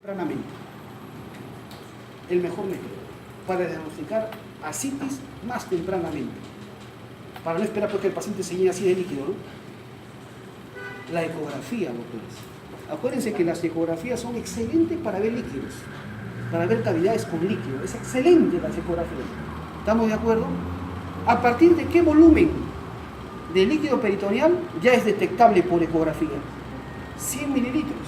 tempranamente. El mejor método para diagnosticar ascitis más tempranamente, para no esperar porque el paciente se llene así de líquido, ¿no? La ecografía, doctores. Acuérdense que las ecografías son excelentes para ver líquidos, para ver cavidades con líquido. Es excelente las ecografías. ¿Estamos de acuerdo? ¿A partir de qué volumen de líquido peritoneal ya es detectable por ecografía? 100 mililitros.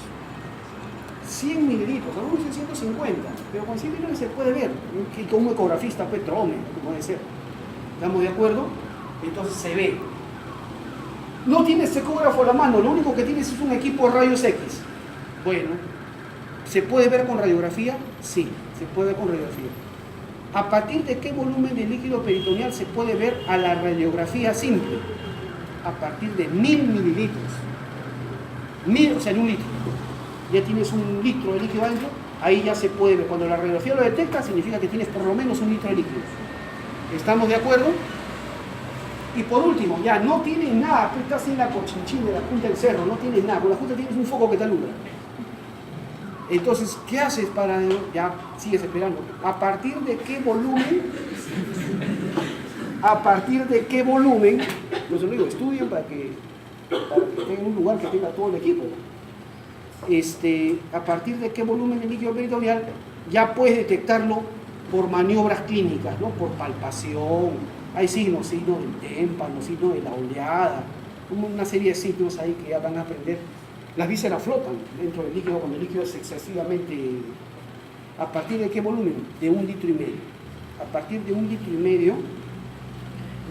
100 mililitros, algunos dicen 150, pero con 100 mililitros se puede ver, que con un ecografista petrome, como puede ser. ¿Estamos de acuerdo? Entonces se ve. No tienes ecógrafo a la mano, lo único que tienes es un equipo de rayos X. Bueno, ¿se puede ver con radiografía? Sí, se puede ver con radiografía. ¿A partir de qué volumen de líquido peritoneal se puede ver a la radiografía simple? A partir de 1000 mililitros. 1000, o sea, en un litro. Ya tienes un litro de líquido adentro, ahí ya se puede ver. Cuando la radiografía lo detecta, significa que tienes por lo menos un litro de líquido. ¿Estamos de acuerdo? Y por último, ya no tienes nada, tú estás en la Cochinchina, en la punta del cerro, no tienes nada, con la punta tienes un foco que te alumbra. Entonces, ¿qué haces para...? Ya sigues esperando. ¿A partir de qué volumen? ¿A partir de qué volumen? No se lo digo, estudien para que tengan un lugar que tenga todo el equipo. A partir de qué volumen de líquido peritoneal ya puedes detectarlo por maniobras clínicas, ¿no? Por palpación. Hay signos del témpano, signos de la oleada, una serie de signos ahí que ya van a aprender. Las vísceras flotan dentro del líquido cuando el líquido es excesivamente... ¿A partir de qué volumen? De 1,5 litros. A partir de 1,5 litros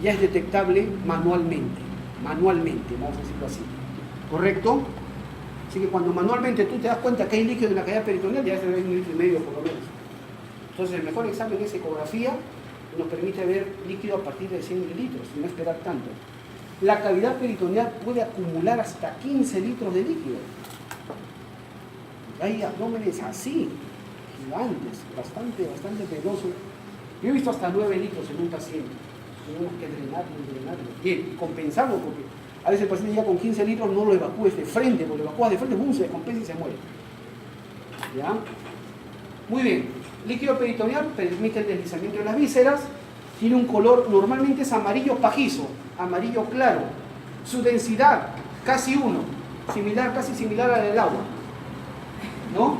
ya es detectable manualmente, vamos a decirlo así. ¿Correcto? Así que cuando manualmente tú te das cuenta que hay líquido en la cavidad peritoneal, ya es de 1,5 litros por lo menos. Entonces el mejor examen es ecografía, que nos permite ver líquido a partir de 100 mililitros y no esperar tanto. La cavidad peritoneal puede acumular hasta 15 litros de líquido. Hay abdómenes así, gigantes, bastante penosos. Yo he visto hasta 9 litros en un paciente. Tenemos que drenarlo, y compensarlo, porque a veces el paciente ya con 15 litros no lo evacúes de frente, porque lo evacúas de frente, ¡bum!, se descompensa y se muere. ¿Ya? Muy bien. Líquido peritoneal permite el deslizamiento de las vísceras, tiene un color, normalmente es amarillo pajizo, amarillo claro. Su densidad, casi 1, casi similar a la del agua. ¿No?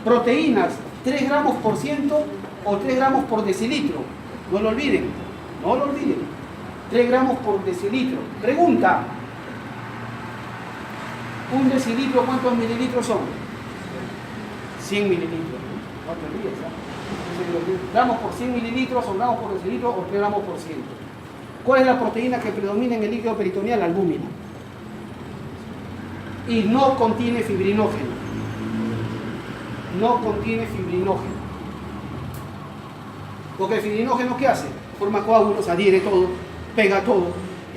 Proteínas, 3 gramos por ciento o 3 gramos por decilitro. No lo olviden, 3 gramos por decilitro. Pregunta, ¿un decilitro cuántos mililitros son? 100 mililitros. No te olvides, gramos por 100 mililitros, o gramos por decilitro, o 3 gramos por ciento. ¿Cuál es la proteína que predomina en el líquido peritoneal? La albúmina. Y no contiene fibrinógeno. No contiene fibrinógeno. Porque el fibrinógeno, ¿qué hace? Forma coágulos, adhiere todo, pega todo.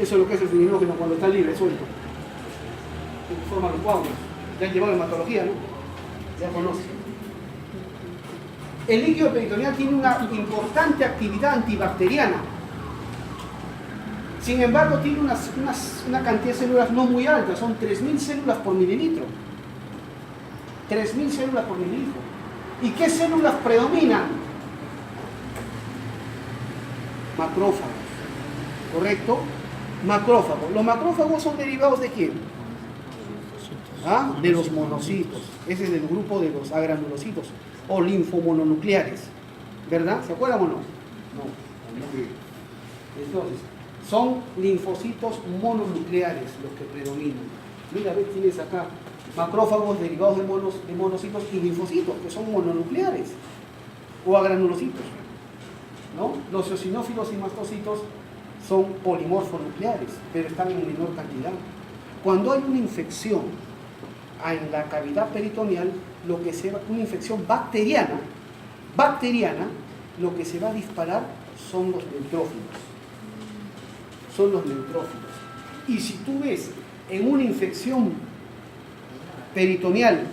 Eso es lo que es el fibrinógeno cuando está libre, suelto. Forma los coágulos. Ya han llevado hematología, ¿no? Ya conocen. El líquido peritoneal tiene una importante actividad antibacteriana. Sin embargo, tiene una cantidad de células no muy alta, son 3.000 células por mililitro. 3.000 células por mililitro. ¿Y qué células predominan? Macrófagos. ¿Correcto? Macrófagos. ¿Los macrófagos son derivados de quién? ¿Ah? De los monocitos. Ese es del grupo de los agranulocitos o linfomononucleares. ¿Verdad? ¿Se acuerdan o no? No. Entonces, son linfocitos mononucleares los que predominan. Mira, ves, tienes acá macrófagos derivados de monocitos y linfocitos, que son mononucleares o agranulocitos. ¿No? Los eosinófilos y mastocitos son polimorfonucleares, pero están en menor cantidad. Cuando hay una infección en la cavidad peritoneal, una infección bacteriana, lo que se va a disparar son los neutrófilos. Y si tú ves en una infección peritoneal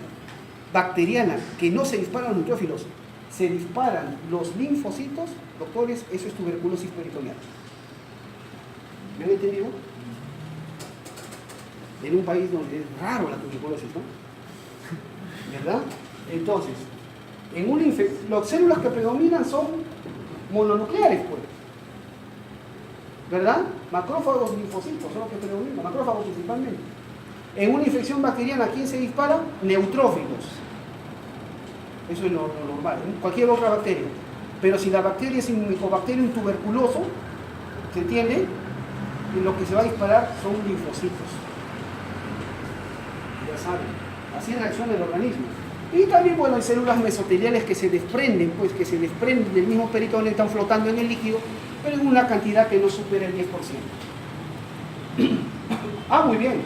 bacteriana que no se disparan los neutrófilos, se disparan los linfocitos, doctores, eso es tuberculosis peritoneal. ¿Me han entendido? En un país donde es raro la tuberculosis, ¿no? ¿Verdad? Entonces, las células que predominan son mononucleares, pues. ¿Verdad? Macrófagos, linfocitos son los que predominan, macrófagos principalmente. En una infección bacteriana, ¿quién se dispara? Neutrófilos. Eso es lo normal, ¿eh? Cualquier otra bacteria. Pero si la bacteria es un Mycobacterium tuberculoso, ¿se entiende? Y lo que se va a disparar son linfocitos. Ya saben, así reacciona el organismo. Y también, bueno, hay células mesoteliales que se desprenden, pues que se desprenden del mismo peritoneo, están flotando en el líquido, pero en una cantidad que no supera el 10%. Ah, muy bien.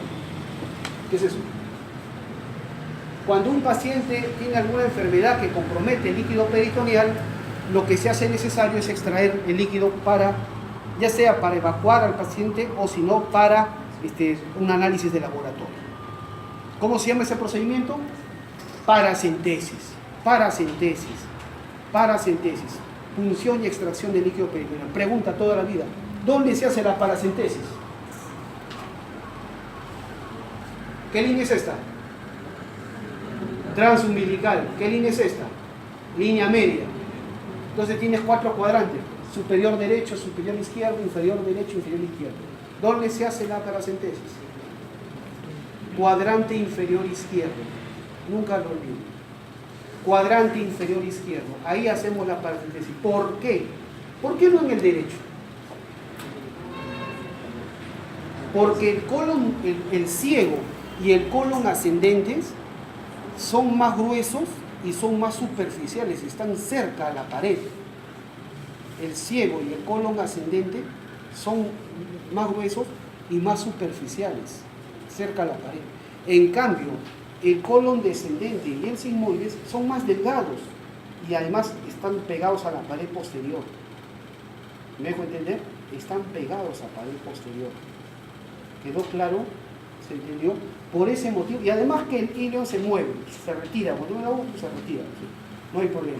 ¿Qué es eso? Cuando un paciente tiene alguna enfermedad que compromete el líquido peritoneal, lo que se hace necesario es extraer el líquido para, ya sea para evacuar al paciente o si no para un análisis de laboratorio. ¿Cómo se llama ese procedimiento? Paracentesis. Punción y extracción del líquido peritoneal. Pregunta toda la vida, ¿dónde se hace la paracentesis? ¿Qué línea es esta? Transumbilical. ¿Qué línea es esta? Línea media. Entonces tienes 4 cuadrantes: superior derecho, superior izquierdo, inferior derecho, inferior izquierdo. ¿Dónde se hace la paracentesis? Cuadrante inferior izquierdo. Nunca lo olvido. Cuadrante inferior izquierdo. Ahí hacemos la paracentesis. ¿Por qué? ¿Por qué no en el derecho? Porque el colon, el ciego y el colon ascendentes son más gruesos y son más superficiales, están cerca a la pared. El ciego y el colon ascendente son más gruesos y más superficiales, cerca a la pared. En cambio, el colon descendente y el sigmoides son más delgados y además están pegados a la pared posterior. ¿Me dejo entender? Están pegados a la pared posterior. ¿Quedó claro? ¿Se entendió? Por ese motivo, y además que el ilion se mueve, se retira, cuando uno la usa, se retira, ¿sí? No hay problema.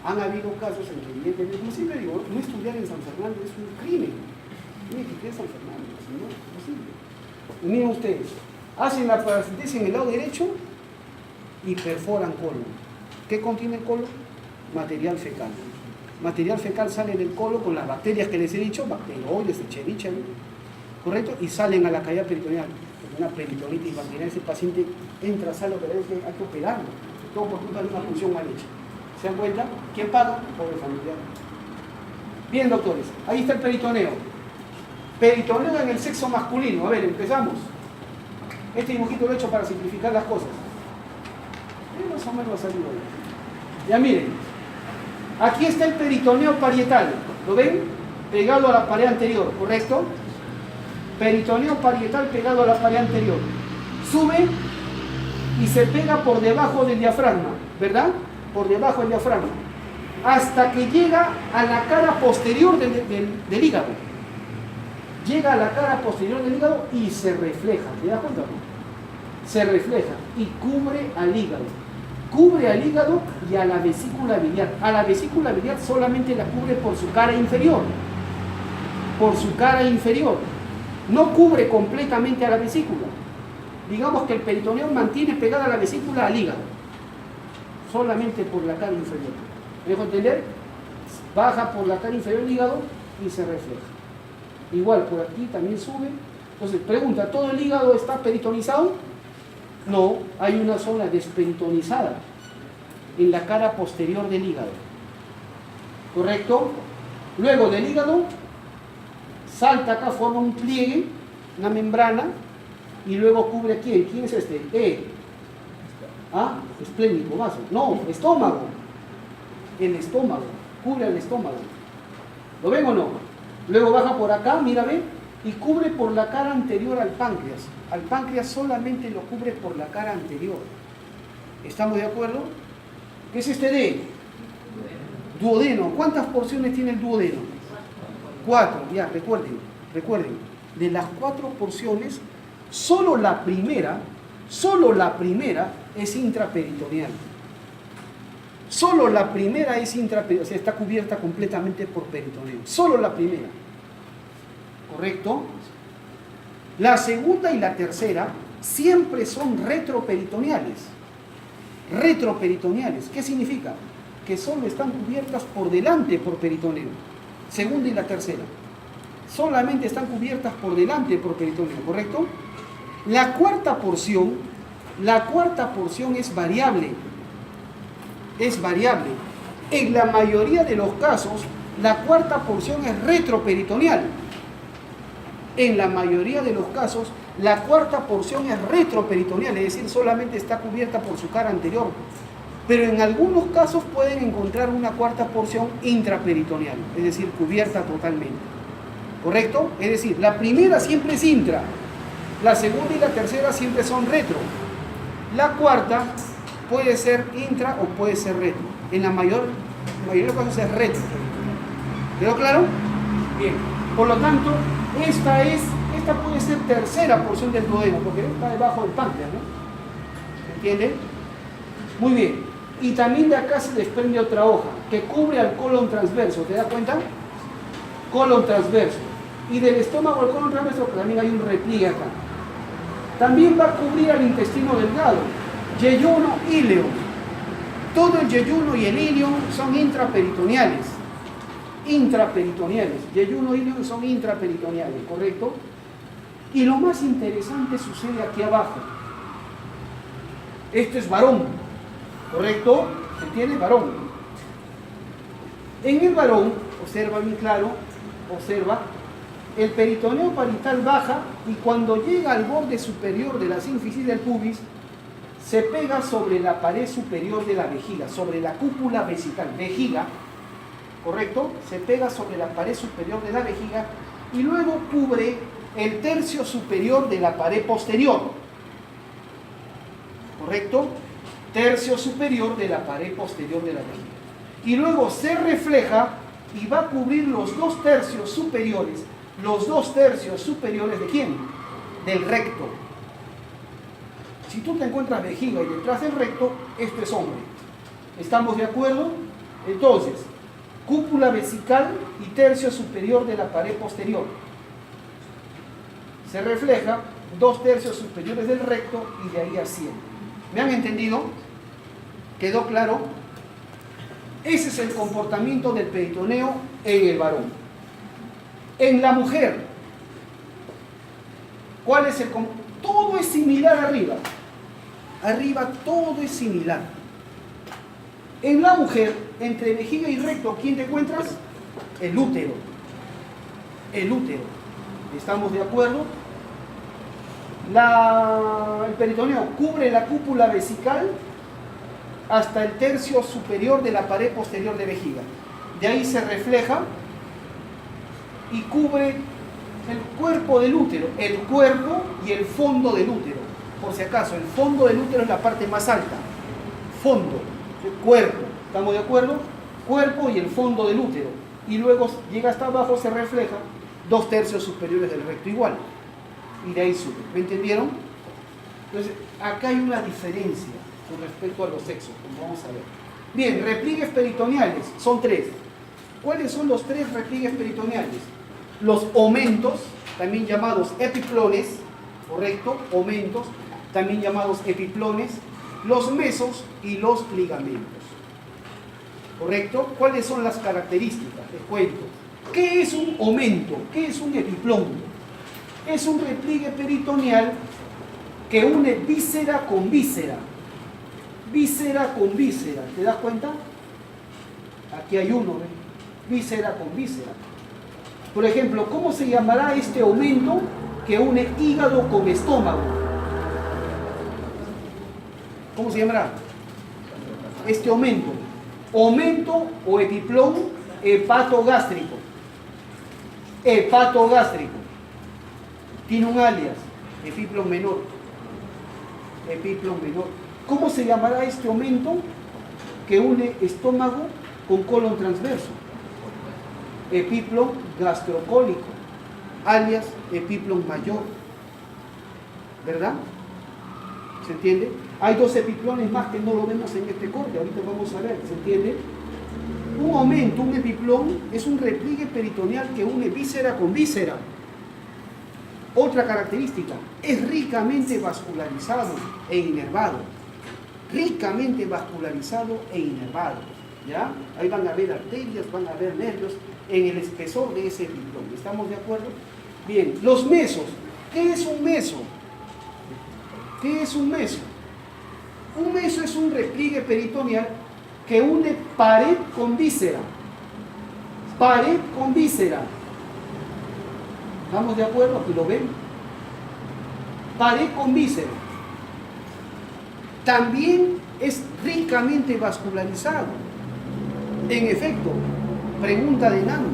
Han habido casos en que evidentemente, como siempre digo, no estudiar en San Fernando es un crimen. Tiene que estudiar en San Fernando, si no es posible. Y miren ustedes, hacen la paracentesis en el lado derecho y perforan colon. ¿Qué contiene el colon? Material fecal. Material fecal sale del colon con las bacterias que les he dicho, bacteroides, Escherichia, ¿correcto? Y salen a la cavidad peritoneal. Una peritonitis bacteriana, ese paciente entra, sale, hay que operarlo. Todo por culpa de una función mal hecha. ¿Se dan cuenta? ¿Quién paga? Pobre familiar. Bien, doctores, ahí está el peritoneo. Peritoneo en el sexo masculino. A ver, empezamos. Este dibujito lo he hecho para simplificar las cosas. Más o menos ha salido ahí. Ya miren, aquí está el peritoneo parietal. ¿Lo ven? Pegado a la pared anterior, ¿correcto? Peritoneo parietal pegado a la pared anterior. Sube y se pega por debajo del diafragma, ¿verdad? Por debajo del diafragma. Hasta que llega a la cara posterior del hígado. Llega a la cara posterior del hígado y se refleja. ¿Te das cuenta? Se refleja y cubre al hígado. Cubre al hígado y a la vesícula biliar. A la vesícula biliar solamente la cubre por su cara inferior. Por su cara inferior. No cubre completamente a la vesícula. Digamos que el peritoneo mantiene pegada la vesícula al hígado. Solamente por la cara inferior. ¿Me dejo entender? Baja por la cara inferior del hígado y se refleja. Igual por aquí también sube. Entonces, pregunta, ¿todo el hígado está peritonizado? No, hay una zona desperitonizada en la cara posterior del hígado. ¿Correcto? Luego del hígado salta acá, forma un pliegue, una membrana, y luego cubre a quién. ¿Quién es este? Esplénico, vaso. No, estómago. El estómago, cubre el estómago. ¿Lo ven o no? Luego baja por acá, mira, ven, y cubre por la cara anterior al páncreas. Al páncreas solamente lo cubre por la cara anterior. ¿Estamos de acuerdo? ¿Qué es este D? Duodeno. ¿Cuántas porciones tiene el duodeno? 4. Ya, recuerden. De las 4 porciones, solo la primera es intraperitoneal. Solo la primera es intraperitoneal, o sea, está cubierta completamente por peritoneo. Solo la primera. ¿Correcto? La segunda y la tercera siempre son retroperitoneales. retroperitoneales. ¿Qué significa? Que solo están cubiertas por delante por peritoneo. Segunda y la tercera. Solamente están cubiertas por delante por peritoneo, ¿correcto? La cuarta porción es variable. Es variable. En la mayoría de los casos, la cuarta porción es retroperitoneal. En la mayoría de los casos, la cuarta porción es retroperitoneal, es decir, solamente está cubierta por su cara anterior. Pero en algunos casos pueden encontrar una cuarta porción intraperitoneal, es decir, cubierta totalmente. ¿Correcto? Es decir, la primera siempre es intra, la segunda y la tercera siempre son retro. La cuarta puede ser intra o puede ser retro. En la mayoría de los casos es retro. ¿Quedó claro? Bien. Por lo tanto, esta puede ser tercera porción del duodeno, porque está debajo del páncreas, ¿no? ¿Se entiende? Muy bien. Y también de acá se desprende otra hoja que cubre al colon transverso. ¿Te das cuenta? Colon transverso. Y del estómago al colon transverso también hay un repliegue acá. También va a cubrir al intestino delgado. Yeyuno, íleo. Todo el yeyuno y el ilio son intraperitoneales. Intraperitoneales. Yeyuno y ilio son intraperitoneales, ¿correcto? Y lo más interesante sucede aquí abajo. Esto es varón, ¿correcto? ¿Se entiende? Varón. En el varón, observa bien claro, observa, el peritoneo parietal baja y cuando llega al borde superior de la sínfisis del pubis, se pega sobre la pared superior de la vejiga, sobre la cúpula vesical. Vejiga, ¿correcto? Se pega sobre la pared superior de la vejiga y luego cubre el tercio superior de la pared posterior. ¿Correcto? Tercio superior de la pared posterior de la vejiga. Y luego se refleja y va a cubrir los dos tercios superiores. Los dos tercios superiores ¿de quién? Del recto. Si tú te encuentras vejiga y detrás del recto, esto es hombre. ¿Estamos de acuerdo? Entonces, cúpula vesical y tercio superior de la pared posterior. Se refleja dos tercios superiores del recto y de ahí asciende. ¿Me han entendido? ¿Quedó claro? Ese es el comportamiento del peritoneo en el varón. En la mujer, ¿cuál es el comportamiento? Todo es similar arriba. Arriba todo es similar. En la mujer, entre vejiga y recto, ¿quién te encuentras? El útero. El útero. ¿Estamos de acuerdo? El peritoneo cubre la cúpula vesical hasta el tercio superior de la pared posterior de vejiga. De ahí se refleja y cubre el cuerpo del útero, el cuerpo y el fondo del útero. Por si acaso, el fondo del útero es la parte más alta. Fondo, cuerpo. ¿Estamos de acuerdo? Cuerpo y el fondo del útero. Y luego llega hasta abajo, se refleja dos tercios superiores del recto igual. Y de ahí sube. ¿Me entendieron? Entonces, acá hay una diferencia con respecto a los sexos, como vamos a ver. Bien, repliegues peritoneales, son tres. ¿Cuáles son los tres repliegues peritoneales? Los omentos, también llamados epiplones, ¿correcto? Omentos, también llamados epiplones, los mesos y los ligamentos. ¿Correcto? ¿Cuáles son las características? Les cuento. ¿Qué es un omento? ¿Qué es un epiplón? Es un repliegue peritoneal que une víscera con víscera. Víscera con víscera. ¿Te das cuenta? Aquí hay uno, ¿ven? Víscera con víscera. Por ejemplo, ¿cómo se llamará este aumento que une hígado con estómago? ¿Cómo se llamará? Este aumento. Aumento o epiplón hepatogástrico. Hepatogástrico. Tiene un alias, epiplón menor. Epiplón menor. ¿Cómo se llamará este aumento que une estómago con colon transverso? Epiplón gastrocólico, alias epiplón mayor. ¿Verdad? ¿Se entiende? Hay dos epiplones más que no lo vemos en este corte, ahorita vamos a ver, ¿se entiende? Un aumento, un epiplón, es un repliegue peritoneal que une víscera con víscera. Otra característica, es ricamente vascularizado e inervado. ricamente vascularizado e inervado. ¿Ya? Ahí van a ver arterias, van a ver nervios en el espesor de ese epiplón. ¿Estamos de acuerdo? Bien, los mesos. ¿Qué es un meso? ¿Qué es un meso? Un meso es un repliegue peritoneal que une pared con víscera. Pared con víscera. ¿Estamos de acuerdo? Aquí lo ven. Pared con víscera. También es ricamente vascularizado. En efecto, pregunta de Nando,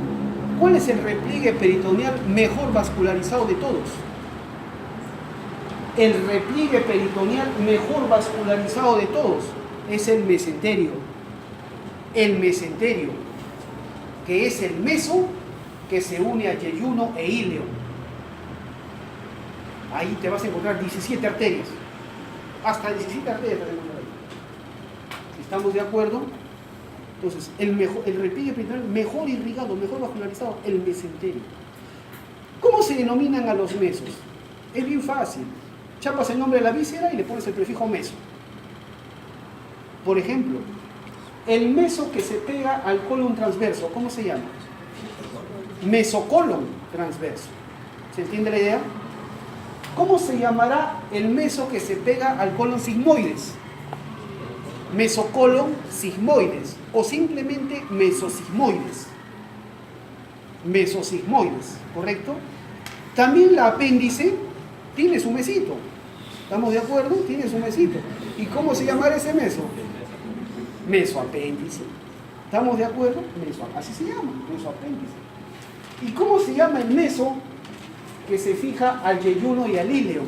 ¿cuál es el repliegue peritoneal mejor vascularizado de todos? El repliegue peritoneal mejor vascularizado de todos es el mesenterio. El mesenterio, que es el meso que se une a yeyuno e íleo. Ahí te vas a encontrar 17 arterias. Hasta 17 arterias te vas a encontrar ahí. ¿Estamos de acuerdo? Entonces, el repliegue peritoneal mejor irrigado, mejor vascularizado, el mesenterio. ¿Cómo se denominan a los mesos? Es bien fácil. Chapas el nombre de la víscera y le pones el prefijo meso. Por ejemplo, el meso que se pega al colon transverso, ¿cómo se llama? Mesocolon transverso. ¿Se entiende la idea? ¿Cómo se llamará el meso que se pega al colon sigmoides? Mesocolon sigmoides o simplemente mesosigmoides. Mesosigmoides, ¿correcto? También la apéndice tiene su mesito. ¿Estamos de acuerdo? Tiene su mesito. ¿Y cómo se llamará ese meso? Mesoapéndice. ¿Estamos de acuerdo? Así se llama, mesoapéndice. ¿Y cómo se llama el meso que se fija al yeyuno y al íleo?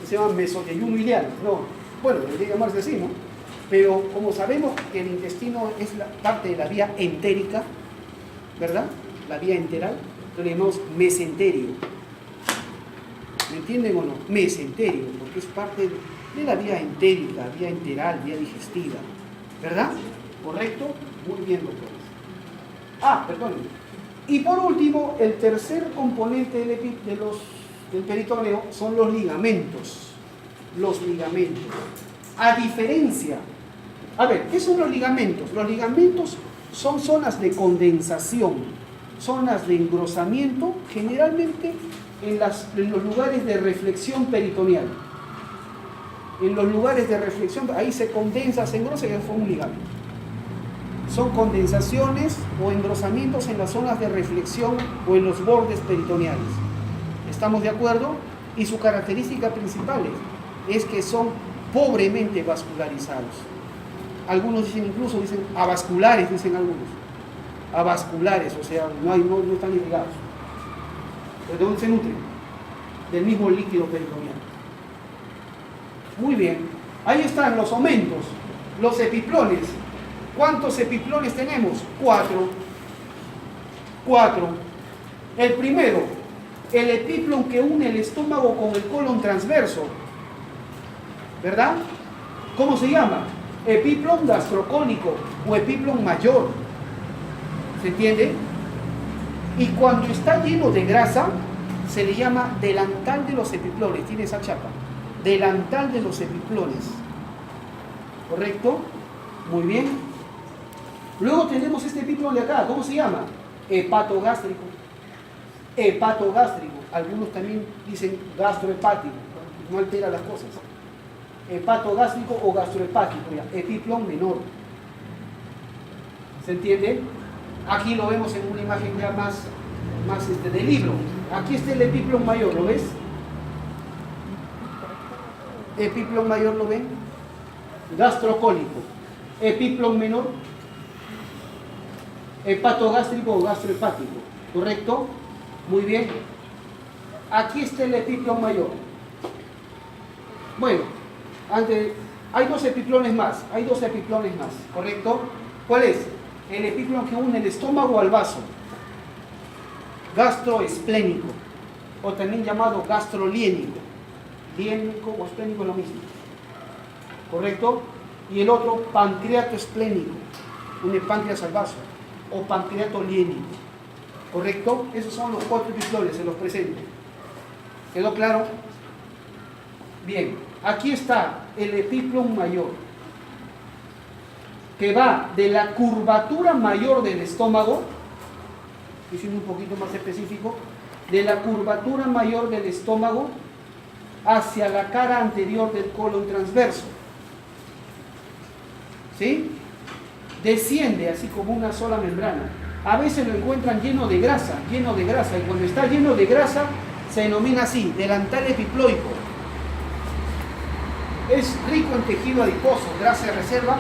Se llama mesoyeyuno ileal. No, bueno, debería llamarse así, ¿no? Pero como sabemos que el intestino es parte de la vía entérica, ¿verdad? La vía enteral, entonces le llamamos mesenterio. ¿Me entienden o no? Mesenterio, porque es parte de la vía entérica, vía enteral, vía digestiva. ¿Verdad? ¿Correcto? Muy bien, doctores. Perdón. Y por último, el tercer componente del peritoneo son los ligamentos. Los ligamentos. A diferencia... A ver, ¿qué son los ligamentos? Los ligamentos son zonas de condensación, zonas de engrosamiento, generalmente en los lugares de reflexión peritoneal. En los lugares de reflexión, ahí se condensa, se engrosa y forma un ligamento. Son condensaciones o engrosamientos en las zonas de reflexión o en los bordes peritoneales. ¿Estamos de acuerdo? Y su característica principal es que son pobremente vascularizados. Algunos dicen avasculares, dicen algunos. Avasculares, o sea, no están irrigados. ¿De dónde se nutren? Del mismo líquido peritoneal. Muy bien. Ahí están los omentos, los epiplones. ¿Cuántos epiplones tenemos? 4. El primero, el epiplon que une el estómago con el colon transverso. ¿Verdad? ¿Cómo se llama? Epiplon gastrocónico o epiplon mayor. ¿Se entiende? Y cuando está lleno de grasa, se le llama delantal de los epiplones. Tiene esa chapa. Delantal de los epiplones. ¿Correcto? Muy bien. Luego tenemos este epiplon de acá. ¿Cómo se llama? Hepatogástrico. Hepatogástrico. Algunos también dicen gastrohepático. No altera las cosas. Hepatogástrico o gastrohepático. Epiplon menor. ¿Se entiende? Aquí lo vemos en una imagen ya más de libro. Aquí está el epiplon mayor, ¿lo ves? Epiplon mayor, ¿lo ven? Gastrocólico. Epiplon menor, hepatogástrico o gastrohepático. ¿Correcto? Muy bien. Aquí está el epiplon mayor. Bueno, hay dos epiplones más. ¿Correcto? ¿Cuál es? El epiplon que une el estómago al vaso. Gastroesplénico, o también llamado gastroliénico. Liénico o esplénico es lo mismo. ¿Correcto? Y el otro, pancreato esplénico, une páncreas al vaso, o pancreato liénico. ¿Correcto? Esos son los 4 epiplones, se los presento. ¿Quedó claro? Bien. Aquí está el epiplon mayor, que va de la curvatura mayor del estómago, y siendo un poquito más específico, de la curvatura mayor del estómago hacia la cara anterior del colon transverso. ¿Sí? Desciende así como una sola membrana. A veces lo encuentran lleno de grasa, y cuando está lleno de grasa se denomina así, delantal epiploico. Es rico en tejido adiposo, grasa de reserva,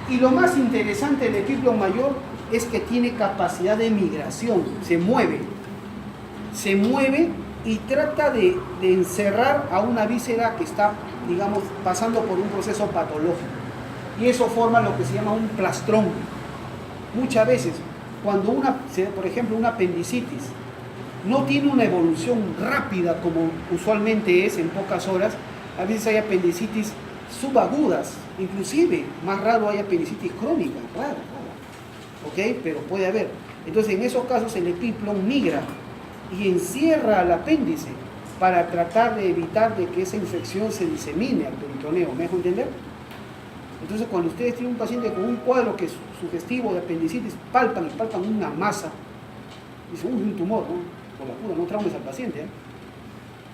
y lo más interesante del epiplon mayor es que tiene capacidad de migración, se mueve y trata de encerrar a una víscera que está, digamos, pasando por un proceso patológico. Y eso forma lo que se llama un plastrón. Muchas veces, cuando por ejemplo, una apendicitis no tiene una evolución rápida como usualmente es en pocas horas, a veces hay apendicitis subagudas, inclusive más raro hay apendicitis crónica, raro, ¿ok? Pero puede haber. Entonces en esos casos el epiplon migra y encierra al apéndice para tratar de evitar de que esa infección se disemine al peritoneo, ¿me dejo entender? Entonces cuando ustedes tienen un paciente con un cuadro que es sugestivo de apendicitis, palpan una masa, dicen, uy, un tumor, ¿no? Por la pura, no traumes al paciente, ¿eh?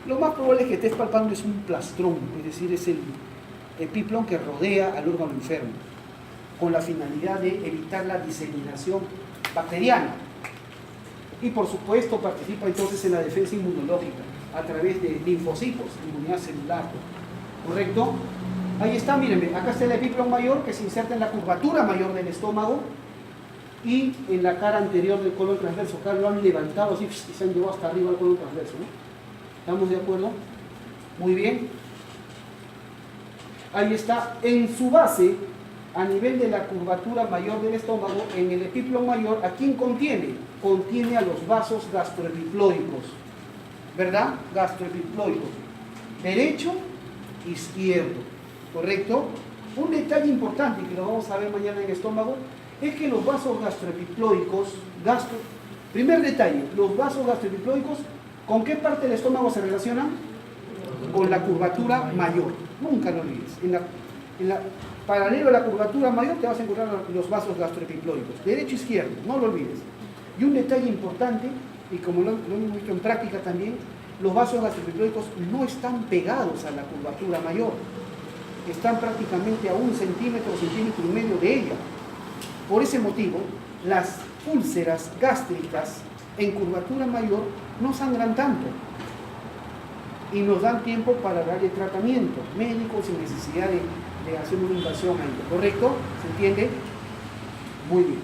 Lo más probable es que estés palpando es un plastrón, es decir, es el epiplon que rodea al órgano enfermo, con la finalidad de evitar la diseminación bacteriana. Y por supuesto participa entonces en la defensa inmunológica a través de linfocitos, inmunidad celular, ¿correcto? Ahí está, mírenme, acá está el epiplon mayor que se inserta en la curvatura mayor del estómago y en la cara anterior del colon transverso. Acá lo han levantado así y se han llevado hasta arriba al colon transverso, ¿no? ¿Estamos de acuerdo? Muy bien. Ahí está, en su base, a nivel de la curvatura mayor del estómago, en el epiplon mayor, ¿a quién contiene? Contiene a los vasos gastroepiploicos, ¿verdad? Gastroepiploicos, derecho, izquierdo, ¿correcto? Un detalle importante que lo vamos a ver mañana en el estómago es que los vasos gastroepiploicos, primer detalle, los vasos gastroepiploicos, ¿con qué parte del estómago se relacionan? Con la curvatura mayor. Nunca lo olvides. Paralelo a la curvatura mayor te vas a encontrar los vasos gastroepiploicos. Derecho e izquierdo, no lo olvides. Y un detalle importante, y como lo hemos visto en práctica también, los vasos gastroepiploicos no están pegados a la curvatura mayor. Están prácticamente a 1 centímetro, centímetro y medio de ella. Por ese motivo, las úlceras gástricas en curvatura mayor no sangran tanto y nos dan tiempo para darle tratamiento médico sin necesidad de hacer una invasión ahí, ¿correcto? ¿Se entiende? Muy bien.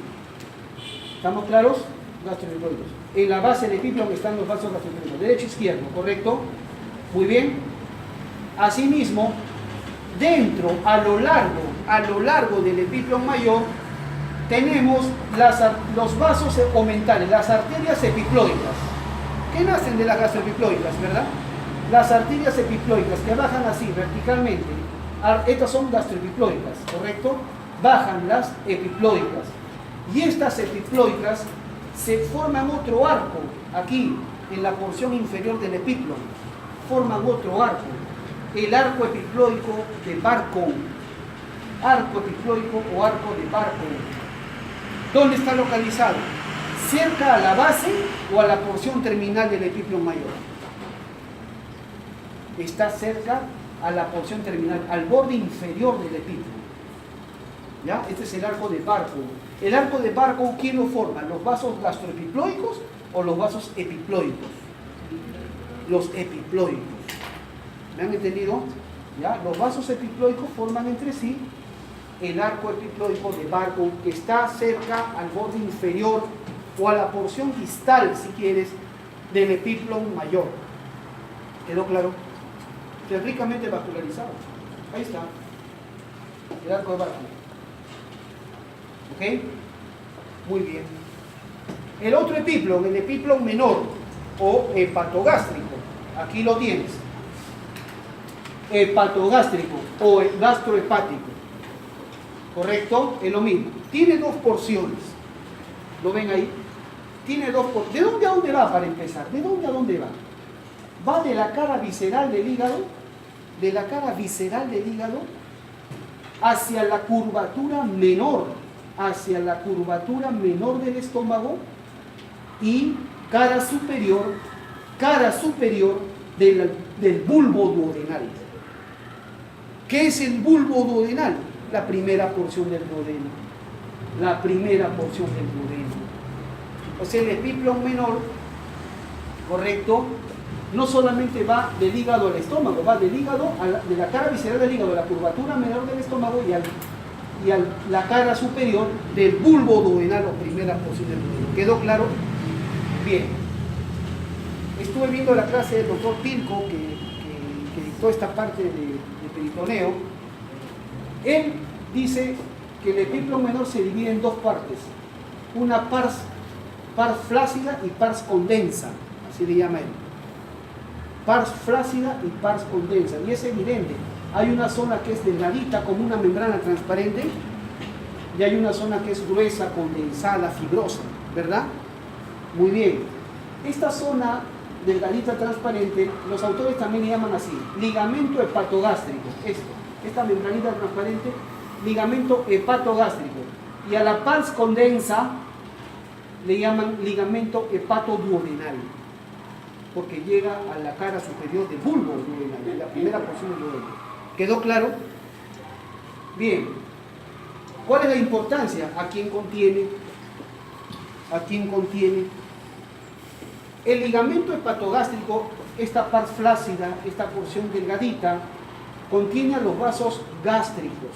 ¿Estamos claros? Gastroepiploicos. En la base del epiplon están los vasos gastroepiploicos, derecho e izquierdo, ¿correcto? Muy bien. Asimismo, dentro, a lo largo del epiplon mayor, tenemos los vasos omentales, las arterias epiploicas, que nacen de las gastroepiploicas, ¿verdad? Las arterias epiploicas que bajan así verticalmente, estas son gastroepiploicas, ¿correcto? Bajan las epiploicas. Y estas epiploicas se forman otro arco, aquí, en la porción inferior del epiplon, forman otro arco, el arco epiploico de Barkov, arco epiploico o arco de Barkov. ¿Dónde está localizado? ¿Cerca a la base o a la porción terminal del epiplon mayor? Está cerca a la porción terminal, al borde inferior del epiplon. ¿Ya? Este es el arco de Barkov. El arco de Barkov, ¿quién lo forma? ¿Los vasos gastroepiploicos o los vasos epiploicos? Los epiploicos. ¿Me han entendido? ¿Ya? Los vasos epiploicos forman entre sí el arco epiploico de Barkov, que está cerca al borde inferior o a la porción distal, si quieres, del epiplon mayor. ¿Quedó claro? Es ricamente vascularizado. Ahí está. El arco de Barkov. ¿Ok? Muy bien. El otro epiplon, el epiplon menor o hepatogástrico. Aquí lo tienes. Hepatogástrico o gastrohepático. ¿Correcto? Es lo mismo. Tiene dos porciones. ¿Lo ven ahí? Tiene dos porciones. ¿De dónde a dónde va para empezar? ¿De dónde a dónde va? Va de la cara visceral del hígado de la cara visceral del hígado hacia la curvatura menor, del estómago y cara superior del bulbo duodenal. ¿Qué es el bulbo duodenal? La primera porción del duodeno. O sea, el epiplon menor, correcto, no solamente va del hígado al estómago, va del hígado de la cara visceral del hígado a la curvatura menor del estómago y a la cara superior del bulbo duodenal o primera porción del duodeno. ¿Quedó claro? Bien. Estuve viendo la clase del doctor Pilco que dictó esta parte de peritoneo. Él dice que el epiplon menor se divide en dos partes, una pars flácida y pars condensa, así le llama él. Pars flácida y pars condensa, y es evidente, hay una zona que es delgadita como una membrana transparente y hay una zona que es gruesa, condensada, fibrosa, ¿verdad? Muy bien, esta zona delgadita transparente, los autores también le llaman así, ligamento hepatogástrico, esta membranita transparente, ligamento hepatogástrico, y a la pars condensa le llaman ligamento hepatoduodenal, porque llega a la cara superior del bulbo duodenal, la primera porción del duodeno. ¿Quedó claro? Bien. ¿Cuál es la importancia? ¿A quién contiene? El ligamento hepatogástrico, esta pars flácida, esta porción delgadita, contiene a los vasos gástricos,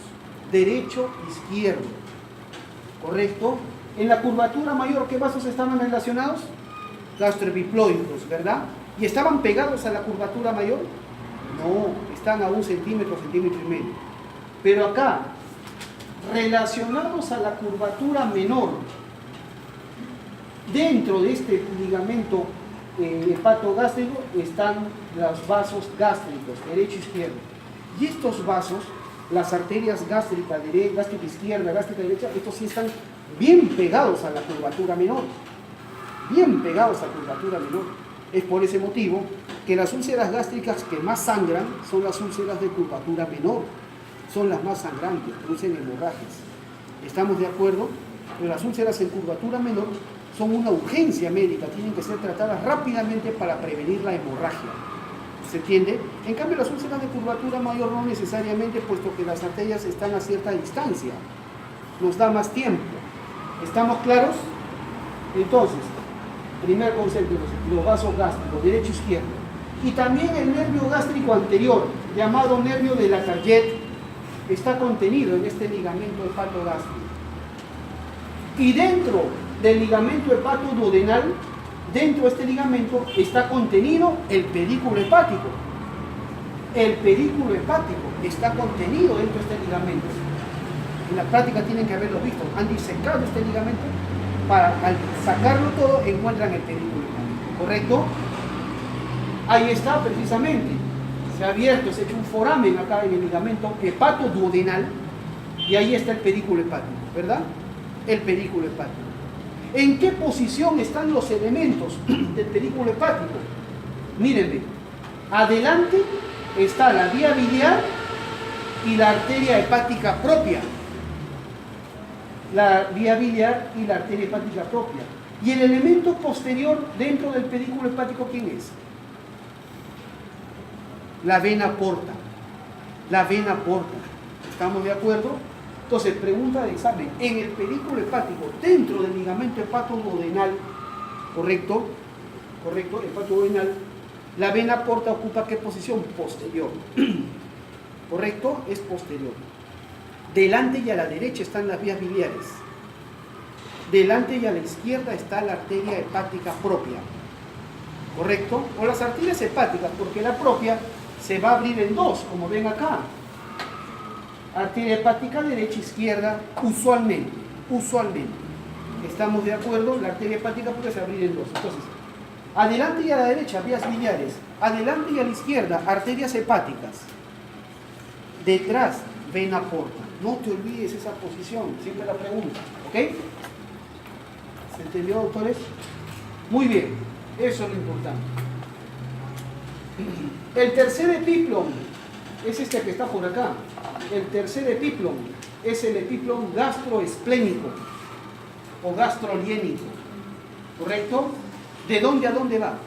derecho e izquierdo, ¿correcto? En la curvatura mayor, ¿qué vasos estaban relacionados? Gastroepiploicos, ¿verdad? ¿Y estaban pegados a la curvatura mayor? No, están a 1 centímetro, centímetro y medio. Pero acá, relacionados a la curvatura menor, dentro de este ligamento hepatogástrico están los vasos gástricos, derecho e izquierdo. Y estos vasos, las arterias gástrica izquierda, gástrica derecha, estos sí están bien pegados a la curvatura menor. Es por ese motivo que las úlceras gástricas que más sangran son las úlceras de curvatura menor. Son las más sangrantes, producen hemorragias. ¿Estamos de acuerdo? Pero las úlceras en curvatura menor son una urgencia médica, tienen que ser tratadas rápidamente para prevenir la hemorragia. ¿Se entiende? En cambio, las úlceras de curvatura mayor no necesariamente, puesto que las arterias están a cierta distancia. Nos da más tiempo. ¿Estamos claros? Entonces, primer concepto, los vasos gástricos, derecho e izquierdo. Y también el nervio gástrico anterior, llamado nervio de la Lafayette, está contenido en este ligamento hepatogástrico. Y dentro del ligamento hepatoduodenal, dentro de este ligamento está contenido el pedículo hepático. El pedículo hepático está contenido dentro de este ligamento. En la práctica tienen que haberlo visto. Han disecado este ligamento para, al sacarlo todo, encuentran el pedículo hepático. ¿Correcto? Ahí está precisamente. Se ha abierto, se ha hecho un foramen acá en el ligamento hepatoduodenal y ahí está el pedículo hepático, ¿verdad? El pedículo hepático. ¿En qué posición están los elementos del pedículo hepático? Mírenme, adelante está la vía biliar y la arteria hepática propia. La vía biliar y la arteria hepática propia. Y el elemento posterior dentro del pedículo hepático, ¿quién es? La vena porta. La vena porta. ¿Estamos de acuerdo? Entonces, pregunta de examen. En el pedículo hepático, dentro del ligamento hepatoduodenal, ¿correcto? ¿Correcto? Hepatoduodenal, la vena porta ocupa ¿qué posición? Posterior. ¿Correcto? Es posterior. Delante y a la derecha están las vías biliares. Delante y a la izquierda está la arteria hepática propia. ¿Correcto? O las arterias hepáticas, porque la propia se va a abrir en dos, como ven acá. Arteria hepática derecha e izquierda, usualmente. ¿Estamos de acuerdo? La arteria hepática puede se abrir en dos. Entonces, adelante y a la derecha, vías biliares. Adelante y a la izquierda, arterias hepáticas. Detrás, vena porta. No te olvides esa posición, siempre la pregunta. ¿Ok? ¿Se entendió, doctores? Muy bien, eso es lo importante. El tercer epiplon es este que está por acá. El tercer epiplon es el epiplon gastroesplénico o gastroliénico, ¿correcto? ¿De dónde a dónde va?